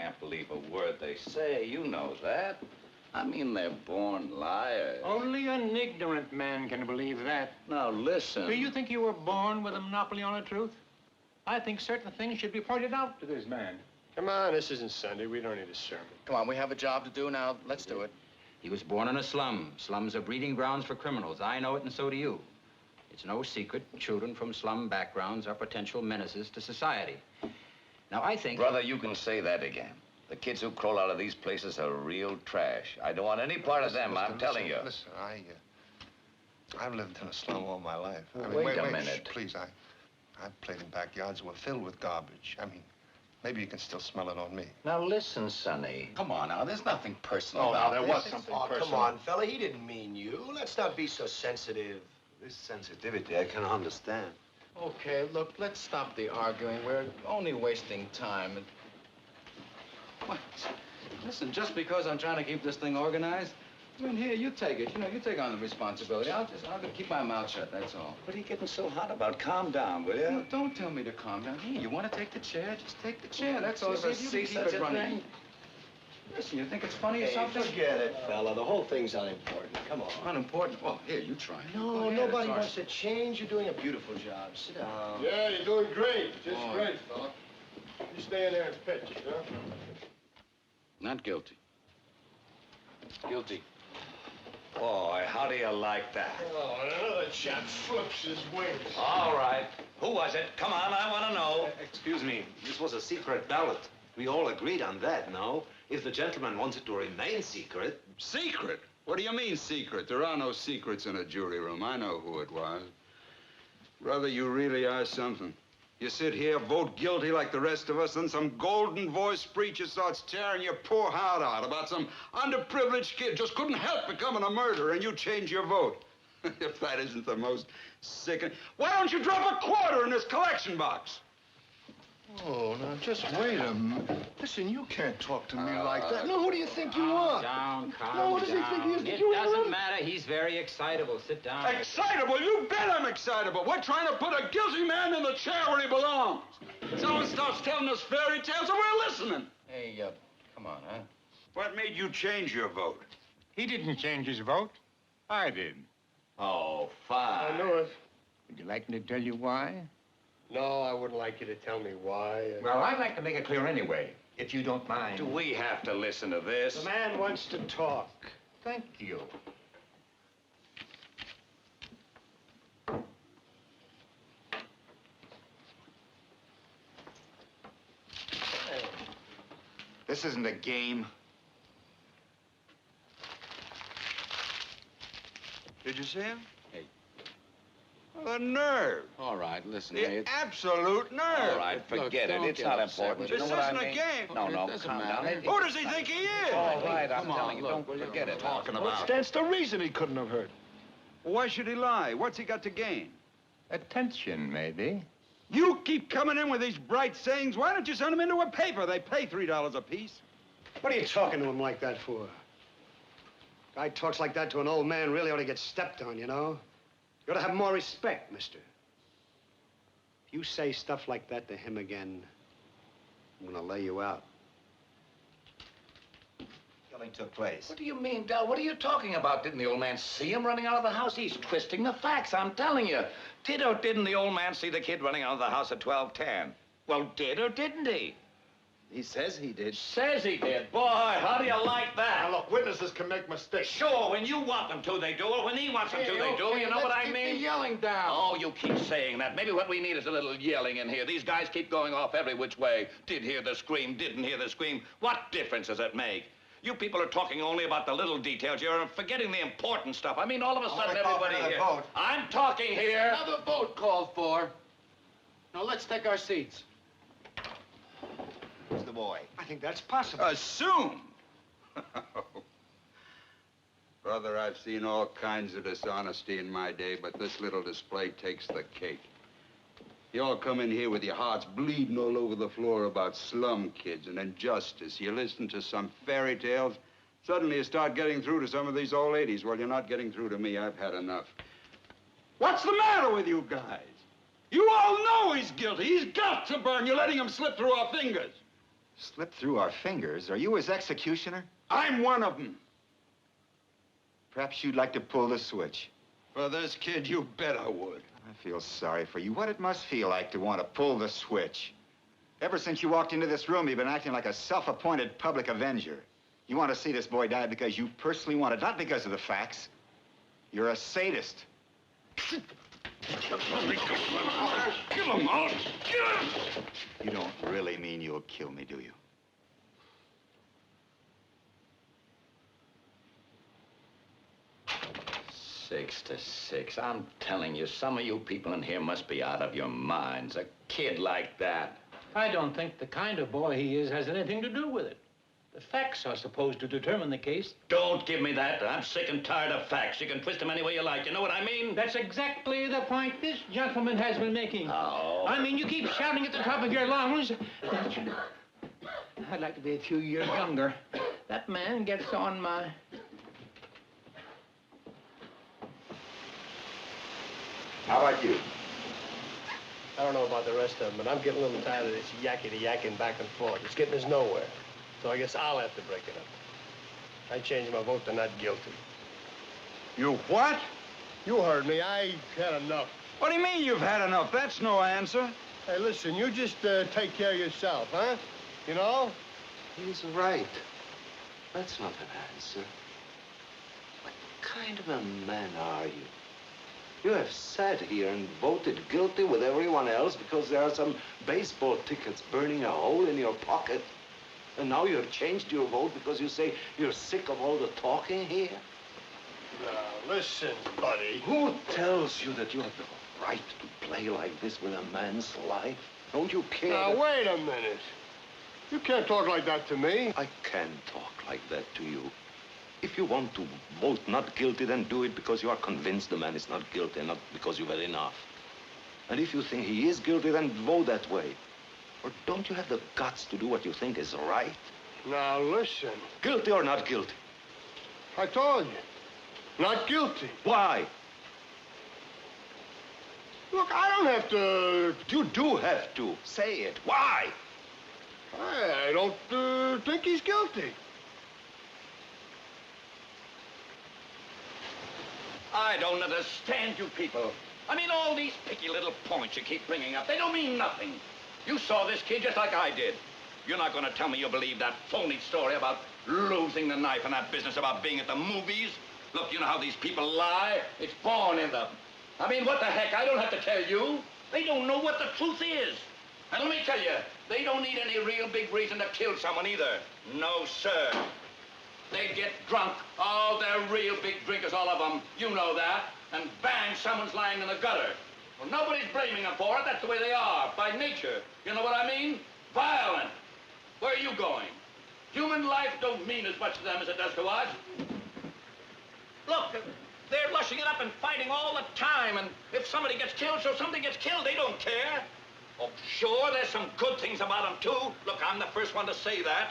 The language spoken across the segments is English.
can't believe a word they say. You know that. I mean, they're born liars. Only an ignorant man can believe that. Now, listen. Do you think you were born with a monopoly on the truth? I think certain things should be pointed out to this man. Come on, this isn't Sunday. We don't need a sermon. Come on, we have a job to do now. Let's do it. He was born in a slum. Slums are breeding grounds for criminals. I know it, and so do you. It's no secret children from slum backgrounds are potential menaces to society. Now, I think... Brother, you can say that again. The kids who crawl out of these places are real trash. I don't want any part of them, I'm telling you. Listen, I've lived in a slum all my life. Well, wait a minute. Please, I've played in backyards that were filled with garbage. I mean, maybe you can still smell it on me. Now, listen, Sonny. Come on now, there's nothing personal Oh, about there this. was something personal. Come on, fella, he didn't mean you. Let's not be so sensitive. This sensitivity I can understand. Okay, look, let's stop the arguing. We're only wasting time. What? Listen, just because I'm trying to keep this thing organized, I mean, here, you take it. You know, you take on the responsibility. I'll keep my mouth shut, that's all. What are you getting so hot about? Calm down, will you? No, don't tell me to calm down. Here, you want to take the chair? Just take the chair, that's all. You ever See if see you can such keep it a running. thing? Listen, you think it's funny or Hey, something? forget it, fella. The whole thing's unimportant. Come on. Unimportant. Well, here, you try. Go No, ahead, nobody it's wants to change. You're doing a beautiful job. Sit down. Yeah, you're doing great. Just Boy. great, fella. You stay in there and pitch, huh? Not guilty. Guilty. Boy, how do you like that? Oh, and another chap flips his wings. All right. Who was it? Come on, I want to know. Excuse me, this was a secret ballot. We all agreed on that, no? If the gentleman wants it to remain secret... Secret? What do you mean, secret? There are no secrets in a jury room. I know who it was. Brother, you really are something. You sit here, vote guilty like the rest of us, then some golden-voiced preacher starts tearing your poor heart out about some underprivileged kid just couldn't help becoming a murderer, and you change your vote. If that isn't the most sickening... Why don't you drop a quarter in this collection box? Oh, now, just wait a minute. Listen, you can't talk to me like that. No, who do you think you are? Down, calm No, what does he think he is? It Did you doesn't interrupt? matter. He's very excitable. Sit down. Excitable? You bet I'm excitable. We're trying to put a guilty man in the chair where he belongs. Someone starts telling us fairy tales and we're listening. Hey, come on, huh? What made you change your vote? He didn't change his vote. I did. Oh, fine. I know it. Would you like me to tell you why? No, I wouldn't like you to tell me why. Well, I'd like to make it clear anyway, if you don't mind. Do we have to listen to this? The man wants to talk. Thank you. This isn't a game. Did you see him? Hey. Well, the nerve. All right, listen, The hey, absolute nerve. All right, Look, forget it. don't It's get not upset important. with You This know what isn't I a mean? game. No, It doesn't calm matter. down. Who does he think he is? All right, I'm Come on, telling you, look, don't will you forget it. Talking Well, about. stands to reason he couldn't have heard. Why should he lie? What's he got to gain? Attention, maybe. You keep coming in with these bright sayings. Why don't you send them into a paper? They pay $3 a piece. What are you talking to him like that for? Guy talks like that to an old man really ought to get stepped on, you know? You ought to have more respect, mister. If you say stuff like that to him again, I'm gonna lay you out. Killing took place. What do you mean, Del? What are you talking about? Didn't the old man see him running out of the house? He's twisting the facts, I'm telling you. Did or didn't the old man see the kid running out of the house at 12:10? Well, did or didn't he? He says he did. Says he did. Boy, how do you like that? Now, look, witnesses can make mistakes. Sure, when you want them to, they do. Or when he wants them to, they do. You know what I Keep mean? the yelling down. Oh, you keep saying that. Maybe what we need is a little yelling in here. These guys keep going off every which way. Did hear the scream, didn't hear the scream. What difference does it make? You people are talking only about the little details. You're forgetting the important stuff. I mean, all of a sudden, everybody here. Vote. I'm talking here. Another vote called for. Now, let's take our seats. Who's the boy? I think that's possible. Assume. Brother, I've seen all kinds of dishonesty in my day, but this little display takes the cake. You all come in here with your hearts bleeding all over the floor about slum kids and injustice. You listen to some fairy tales. Suddenly you start getting through to some of these old ladies. Well, you're not getting through to me. I've had enough. What's the matter with you guys? You all know he's guilty. He's got to burn. You're letting him slip through our fingers. Slipped through our fingers? Are you his executioner? I'm one of them. Perhaps you'd like to pull the switch. For this kid, you bet I would. I feel sorry for you. What it must feel like to want to pull the switch. Ever since you walked into this room, you've been acting like a self-appointed public avenger. You want to see this boy die because you personally want it, not because of the facts. You're a sadist. Kill him out! Kill him! You don't really mean you'll kill me, do you? 6 to 6. I'm telling you, some of you people in here must be out of your minds. A kid like that. I don't think the kind of boy he is has anything to do with it. The facts are supposed to determine the case. Don't give me that. I'm sick and tired of facts. You can twist them any way you like. You know what I mean? That's exactly the point this gentleman has been making. Oh. I mean, you keep shouting at the top of your lungs. I'd like to be a few years younger. That man gets on my... How about you? I don't know about the rest of them, but I'm getting a little tired of this yakety-yakking back and forth. It's getting us nowhere. So I guess I'll have to break it up. I changed my vote to not guilty. You what? You heard me. I had enough. What do you mean you've had enough? That's no answer. Hey, listen, you just take care of yourself, huh? You know? He's right. That's not an answer. What kind of a man are you? You have sat here and voted guilty with everyone else because there are some baseball tickets burning a hole in your pocket. And now you have changed your vote because you say you're sick of all the talking here? Now, listen, buddy. Who tells you that you have the right to play like this with a man's life? Don't you care? Now, wait a minute. You can't talk like that to me. I can talk like that to you. If you want to vote not guilty, then do it because you are convinced the man is not guilty, not because you've had enough. And if you think he is guilty, then vote that way. Or don't you have the guts to do what you think is right? Now, listen. Guilty or not guilty? I told you. Not guilty. Why? Look, I don't have to... You do have to. Say it. Why? I don't think he's guilty. I don't understand you people. I mean, all these picky little points you keep bringing up, they don't mean nothing. You saw this kid just like I did. You're not going to tell me you believe that phony story about losing the knife and that business about being at the movies? Look, you know how these people lie? It's born in them. I mean, what the heck? I don't have to tell you. They don't know what the truth is. And let me tell you, they don't need any real big reason to kill someone either. No, sir. They get drunk. Oh, they're real big drinkers, all of them. You know that. And bang, someone's lying in the gutter. Well, nobody's blaming them for it. That's the way they are, by nature. You know what I mean? Violent. Where are you going? Human life don't mean as much to them as it does to us. Look, they're lushing it up and fighting all the time. And if somebody gets killed, so somebody gets killed. They don't care. Oh, sure, there's some good things about them, too. Look, I'm the first one to say that.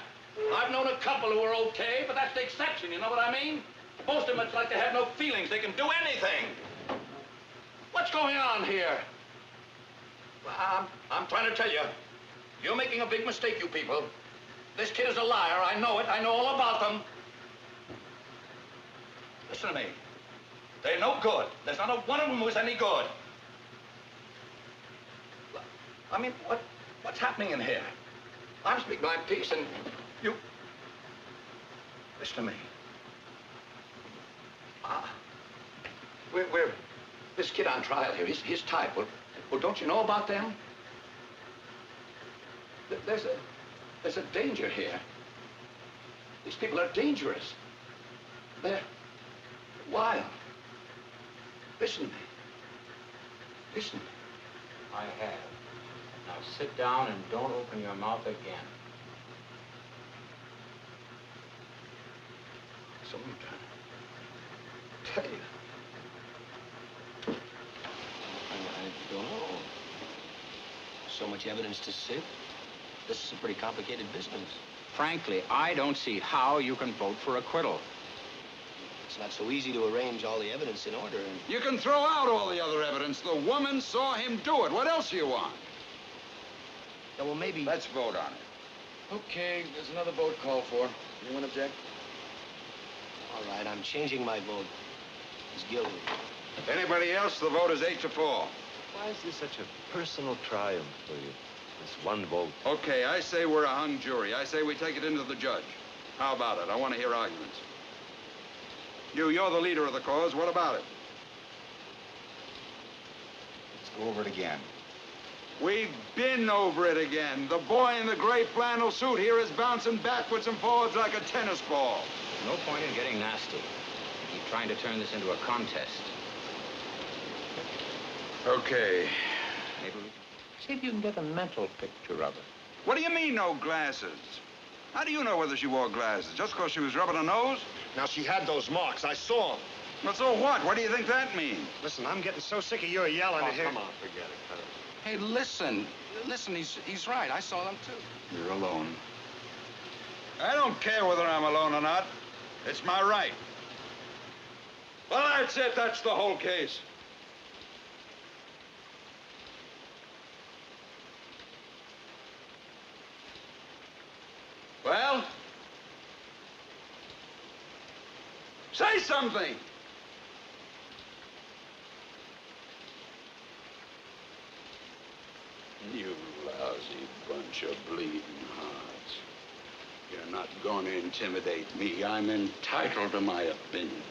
I've known a couple who were okay, but that's the exception, you know what I mean? Most of them, it's like they have no feelings. They can do anything. What's going on here? Well, I'm trying to tell you, you're making a big mistake, you people. This kid is a liar. I know it. I know all about them. Listen to me. They're no good. There's not a one of them who's any good. I mean, what's happening in here? I'm speaking my piece, and you... Listen to me. We're this kid on trial here, his type. Well, don't you know about them? There's a danger here. These people are dangerous. They're wild. Listen to me. Listen to me. I have. Now sit down and don't open your mouth again. So I'm trying to tell you. I don't know. So much evidence to sift. This is a pretty complicated business. Frankly, I don't see how you can vote for acquittal. It's not so easy to arrange all the evidence in order. You can throw out all the other evidence. The woman saw him do it. What else do you want? Yeah, well, maybe... Let's vote on it. Okay, there's another vote called for. Anyone object? All right, I'm changing my vote. He's guilty. Anybody else? The vote is 8-4. Why is this such a personal triumph for you? This one vote. Okay, I say we're a hung jury. I say we take it into the judge. How about it? I want to hear arguments. You're the leader of the cause. What about it? Let's go over it again. We've been over it again. The boy in the gray flannel suit here is bouncing backwards and forwards like a tennis ball. No point in getting nasty. You keep trying to turn this into a contest. Okay. Maybe we... See if you can get a mental picture of it. What do you mean, no glasses? How do you know whether she wore glasses? Just because she was rubbing her nose? Now, she had those marks. I saw them. Well, so what? What do you think that means? Listen, I'm getting so sick of your yelling Oh, here. come on, forget it. Cut it. Hey, listen. Listen, he's right. I saw them, too. You're alone. I don't care whether I'm alone or not. It's my right. Well, that's it. That's the whole case. Well? Say something! You lousy bunch of bleeding hearts. You're not going to intimidate me. I'm entitled to my opinion.